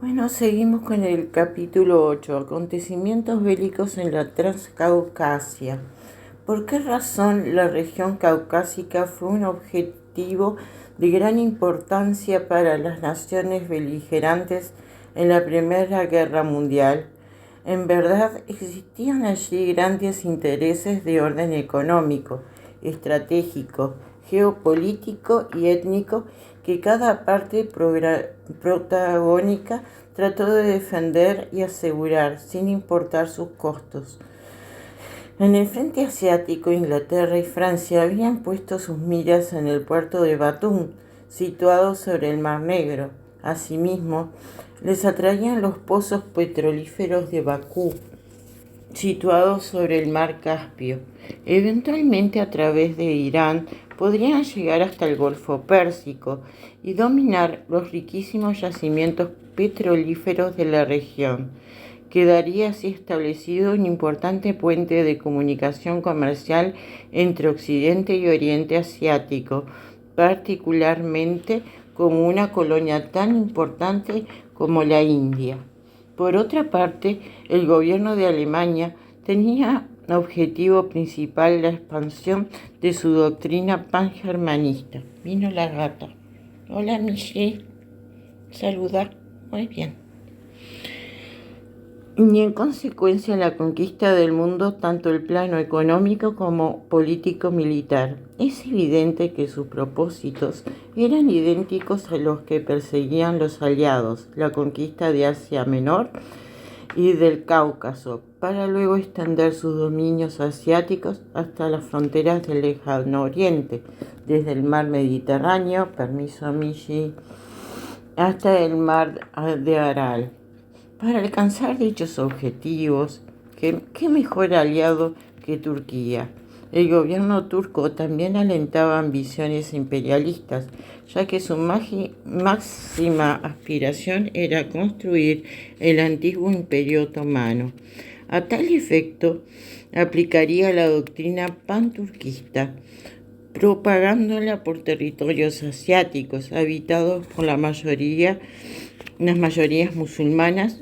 Bueno, seguimos con el capítulo 8, acontecimientos bélicos en la Transcaucasia. ¿Por qué razón la región caucásica fue un objetivo de gran importancia para las naciones beligerantes en la Primera Guerra Mundial? En verdad, existían allí grandes intereses de orden económico, estratégico, geopolítico y étnico que cada parte protagónica trató de defender y asegurar sin importar sus costos. En el frente asiático, Inglaterra y Francia habían puesto sus miras en el puerto de Batún, situado sobre el Mar Negro. Asimismo, les atraían los pozos petrolíferos de Bakú, situados sobre el Mar Caspio. Eventualmente, a través de Irán, podrían llegar hasta el Golfo Pérsico y dominar los riquísimos yacimientos petrolíferos de la región. Quedaría así establecido un importante puente de comunicación comercial entre Occidente y Oriente Asiático, particularmente con una colonia tan importante como la India. Por otra parte, el gobierno de Alemania tenía objetivo principal la expansión de su doctrina pangermanista. Vino la gata. Hola, Michi. Saludar. Muy bien. Y en consecuencia la conquista del mundo, tanto el plano económico como político-militar. Es evidente que sus propósitos eran idénticos a los que perseguían los aliados, la conquista de Asia Menor y del Cáucaso, para luego extender sus dominios asiáticos hasta las fronteras del Lejano Oriente, desde el mar Mediterráneo, permiso Michi, hasta el mar de Aral. Para alcanzar dichos objetivos, ¿qué mejor aliado que Turquía? El gobierno turco también alentaba ambiciones imperialistas, ya que su máxima aspiración era construir el antiguo imperio otomano. A tal efecto, aplicaría la doctrina panturquista, propagándola por territorios asiáticos habitados por las mayorías musulmanas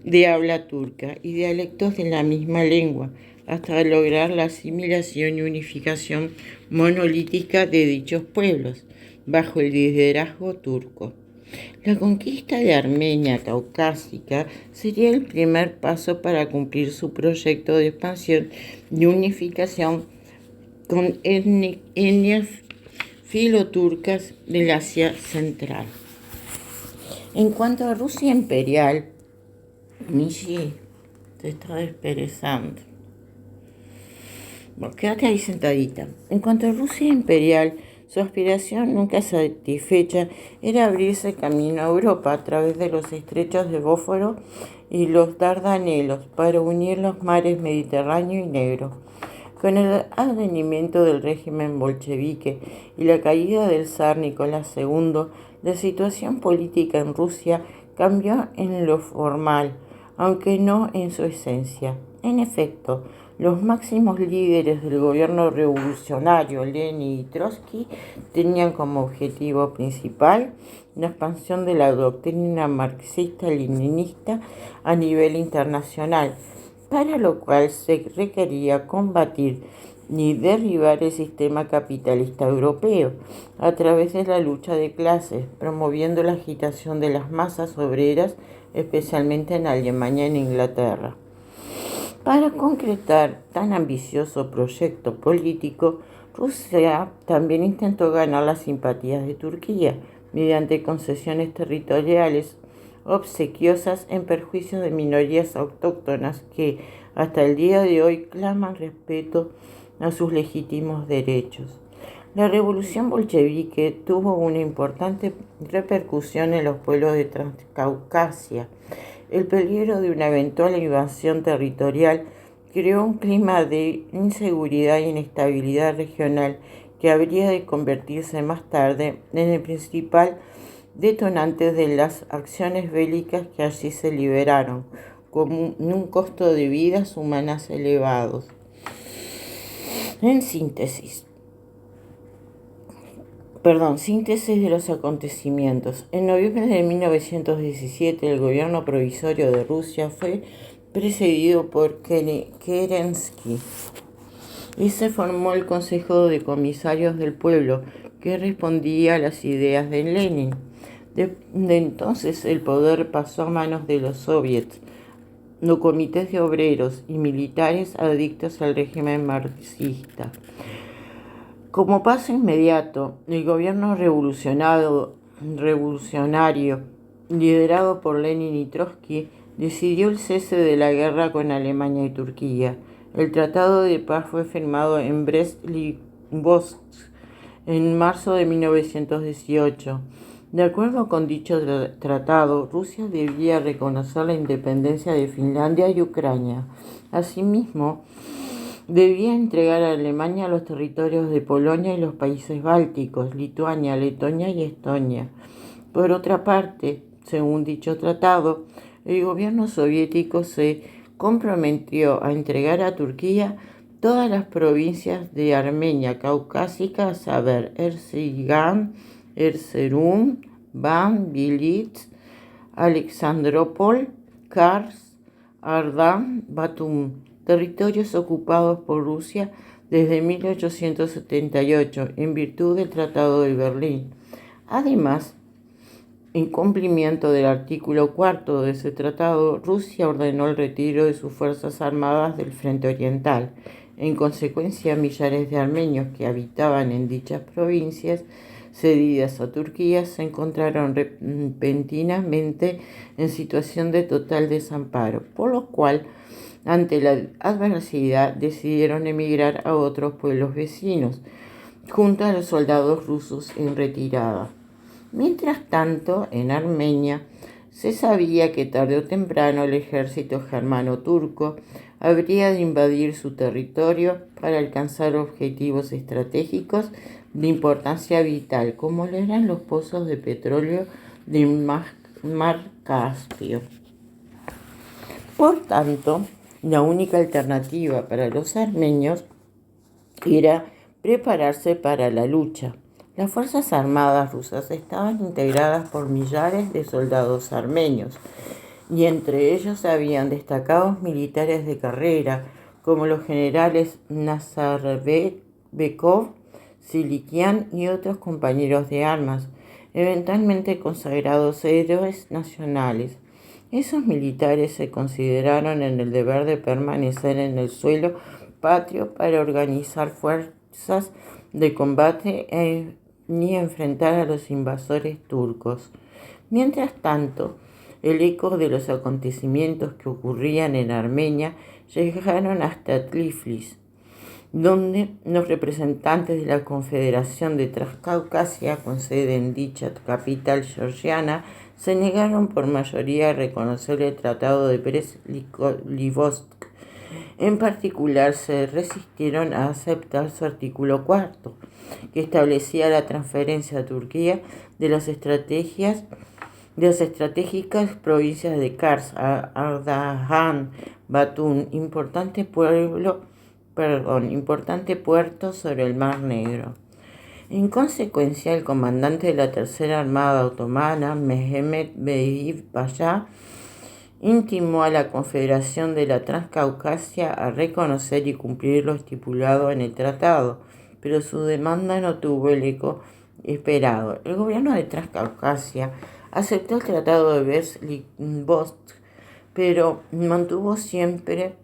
de habla turca y dialectos de la misma lengua, hasta lograr la asimilación y unificación monolítica de dichos pueblos, bajo el liderazgo turco. La conquista de Armenia caucásica sería el primer paso para cumplir su proyecto de expansión y unificación con etnias filoturcas del Asia Central. En cuanto a Rusia imperial, Michi, te está desperezando. Bueno, quédate ahí sentadita. En cuanto a Rusia imperial, su aspiración nunca satisfecha era abrirse camino a Europa a través de los estrechos de Bósforo y los Dardanelos para unir los mares Mediterráneo y Negro. Con el advenimiento del régimen bolchevique y la caída del zar Nicolás II, la situación política en Rusia cambió en lo formal, aunque no en su esencia. En efecto, los máximos líderes del gobierno revolucionario, Lenin y Trotsky, tenían como objetivo principal la expansión de la doctrina marxista-leninista a nivel internacional, para lo cual se requería combatir y derribar el sistema capitalista europeo a través de la lucha de clases, promoviendo la agitación de las masas obreras, especialmente en Alemania y en Inglaterra. Para concretar tan ambicioso proyecto político, Rusia también intentó ganar las simpatías de Turquía mediante concesiones territoriales obsequiosas en perjuicio de minorías autóctonas que hasta el día de hoy claman respeto a sus legítimos derechos. La revolución bolchevique tuvo una importante repercusión en los pueblos de Transcaucasia. El peligro de una eventual invasión territorial creó un clima de inseguridad e inestabilidad regional que habría de convertirse más tarde en el principal detonante de las acciones bélicas que allí se liberaron, con un costo de vidas humanas elevados. En síntesis, Síntesis de los acontecimientos. En noviembre de 1917, el gobierno provisorio de Rusia fue precedido por Kerensky y se formó el Consejo de Comisarios del Pueblo, que respondía a las ideas de Lenin. De entonces el poder pasó a manos de los soviets, los comités de obreros y militares adictos al régimen marxista. Como paso inmediato, el gobierno revolucionario liderado por Lenin y Trotsky decidió el cese de la guerra con Alemania y Turquía. El tratado de paz fue firmado en Brest-Litovsk en marzo de 1918. De acuerdo con dicho tratado, Rusia debía reconocer la independencia de Finlandia y Ucrania. Asimismo, debía entregar a Alemania los territorios de Polonia y los países bálticos, Lituania, Letonia y Estonia. Por otra parte, según dicho tratado, el gobierno soviético se comprometió a entregar a Turquía todas las provincias de Armenia caucásica, a saber, Erzincan, Erzurum, Van, Bilits, Alexandrópol, Kars, Ardahan, Batum, territorios ocupados por Rusia desde 1878 en virtud del Tratado de Berlín. Además, en cumplimiento del artículo 4 de ese tratado, Rusia ordenó el retiro de sus fuerzas armadas del frente oriental. En consecuencia, millares de armenios que habitaban en dichas provincias cedidas a Turquía se encontraron repentinamente en situación de total desamparo, por lo cual, ante la adversidad, decidieron emigrar a otros pueblos vecinos, junto a los soldados rusos en retirada. Mientras tanto, en Armenia se sabía que tarde o temprano el ejército germano-turco habría de invadir su territorio para alcanzar objetivos estratégicos de importancia vital, como lo eran los pozos de petróleo del mar Caspio. Por tanto, la única alternativa para los armenios era prepararse para la lucha. Las Fuerzas Armadas rusas estaban integradas por millares de soldados armenios, y entre ellos habían destacados militares de carrera, como los generales Nazarbekov, Silikian y otros compañeros de armas, eventualmente consagrados héroes nacionales. Esos militares se consideraron en el deber de permanecer en el suelo patrio para organizar fuerzas de combate ni enfrentar a los invasores turcos. Mientras tanto, el eco de los acontecimientos que ocurrían en Armenia llegaron hasta Tiflis, donde los representantes de la Confederación de Transcaucasia, con sede en dicha capital georgiana, se negaron por mayoría a reconocer el Tratado de Brest-Litovsk. En particular, se resistieron a aceptar su artículo 4, que establecía la transferencia a Turquía de las estratégicas provincias de Kars, Ardahan, Batum, importante puerto sobre el Mar Negro. En consecuencia, el comandante de la Tercera Armada Otomana, Mehmet Bey Pasha, intimó a la Confederación de la Transcaucasia a reconocer y cumplir lo estipulado en el tratado, pero su demanda no tuvo el eco esperado. El gobierno de Transcaucasia aceptó el tratado de Brest-Litovsk, pero mantuvo siempre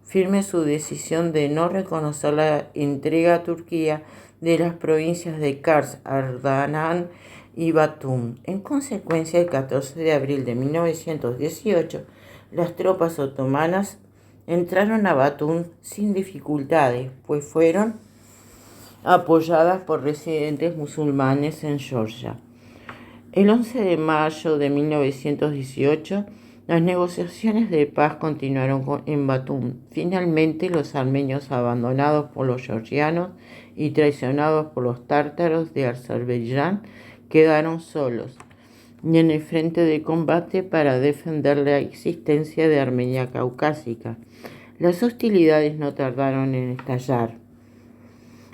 firme su decisión de no reconocer la entrega a Turquía de las provincias de Kars, Ardahan y Batum. En consecuencia, el 14 de abril de 1918, las tropas otomanas entraron a Batum sin dificultades, pues fueron apoyadas por residentes musulmanes en Georgia. El 11 de mayo de 1918, las negociaciones de paz continuaron en Batum. Finalmente, los armenios, abandonados por los georgianos y traicionados por los tártaros de Azerbaiyán, quedaron solos y en el frente de combate para defender la existencia de Armenia caucásica. Las hostilidades no tardaron en estallar.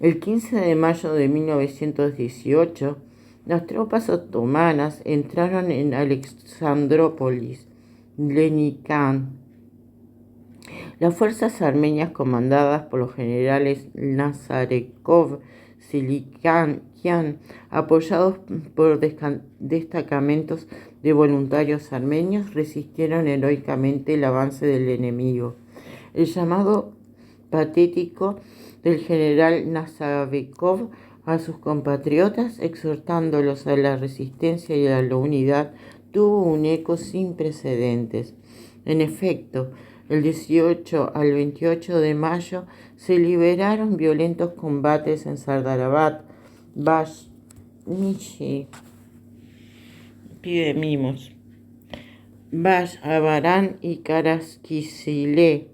El 15 de mayo de 1918, las tropas otomanas entraron en Alexandrópolis, Lenikan. Las fuerzas armenias comandadas por los generales Nazarekov, Silikian, apoyados por destacamentos de voluntarios armenios, resistieron heroicamente el avance del enemigo. El llamado patético del general Nazarekov a sus compatriotas, exhortándolos a la resistencia y a la unidad, tuvo un eco sin precedentes. En efecto, el 18 al 28 de mayo se libraron violentos combates en Sardarabad, Abarán y Karaskisile,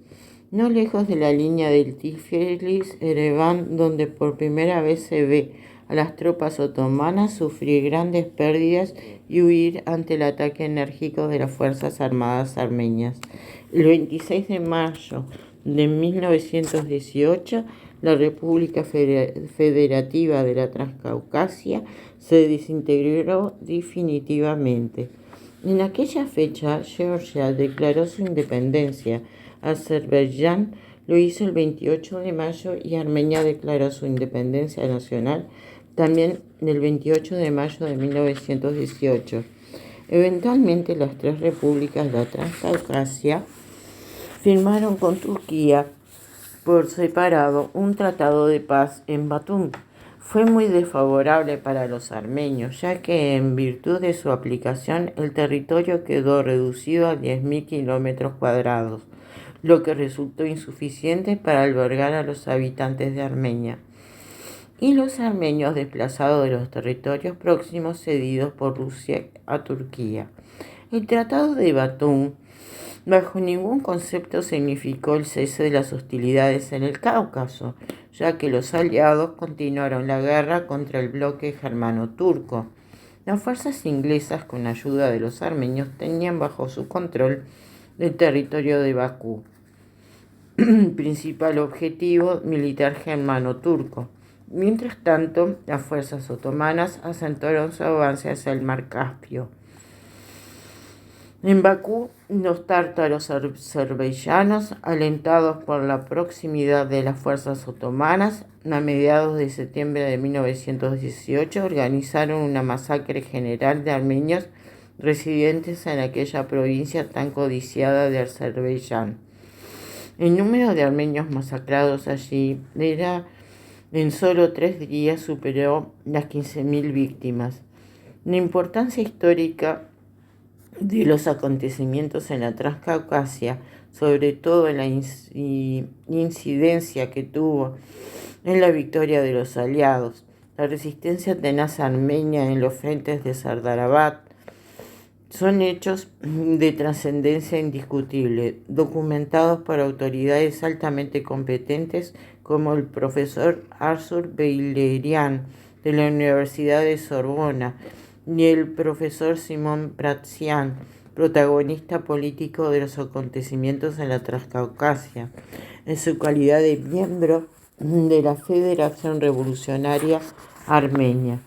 no lejos de la línea del Tiflis-Ereván, donde por primera vez se ve a las tropas otomanas sufrir grandes pérdidas y huir ante el ataque enérgico de las Fuerzas Armadas armenias. El 26 de mayo de 1918, la República Federativa de la Transcaucasia se desintegró definitivamente. En aquella fecha, Georgia declaró su independencia. Azerbaiyán lo hizo el 28 de mayo y Armenia declaró su independencia nacional también el 28 de mayo de 1918. Eventualmente, las tres repúblicas de la Transcaucasia firmaron con Turquía por separado un tratado de paz en Batumi. Fue muy desfavorable para los armenios, ya que en virtud de su aplicación el territorio quedó reducido a 10.000 kilómetros cuadrados, lo que resultó insuficiente para albergar a los habitantes de Armenia y los armenios desplazados de los territorios próximos cedidos por Rusia a Turquía. El Tratado de Batumi bajo ningún concepto significó el cese de las hostilidades en el Cáucaso, ya que los aliados continuaron la guerra contra el bloque germano-turco. Las fuerzas inglesas, con ayuda de los armenios, tenían bajo su control el territorio de Bakú, principal objetivo militar germano-turco. Mientras tanto, las fuerzas otomanas acentuaron su avance hacia el mar Caspio. En Bakú, los tártaros azerbaiyanos, alentados por la proximidad de las fuerzas otomanas, a mediados de septiembre de 1918 organizaron una masacre general de armenios residentes en aquella provincia tan codiciada de Azerbaiyán. El número de armenios masacrados allí en solo 3 días superó las 15.000 víctimas. La importancia histórica de los acontecimientos en la Transcaucasia, sobre todo en la incidencia que tuvo en la victoria de los aliados, la resistencia tenaz armenia en los frentes de Sardarabad, son hechos de trascendencia indiscutible, documentados por autoridades altamente competentes como el profesor Arthur Beilerian de la Universidad de Sorbona y el profesor Simón Bratsian, protagonista político de los acontecimientos en la Transcaucasia, en su calidad de miembro de la Federación Revolucionaria Armenia.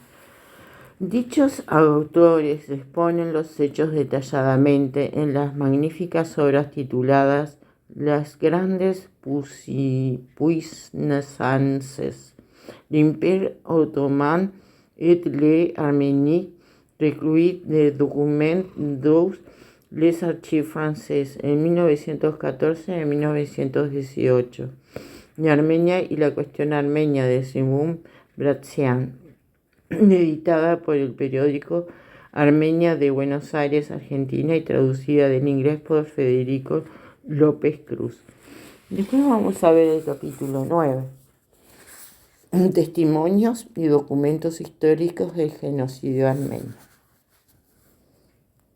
Dichos autores exponen los hechos detalladamente en las magníficas obras tituladas Las grandes puissances, l'Empire ottoman et l'Arménie, recluit de documents dans les archives françaises, en 1914 y 1918. Y Armenia y la cuestión armenia, de Simón Bratsian, editada por el periódico Armenia de Buenos Aires, Argentina, y traducida del inglés por Federico López Cruz. Después vamos a ver el capítulo 9. Testimonios y documentos históricos del genocidio armenio.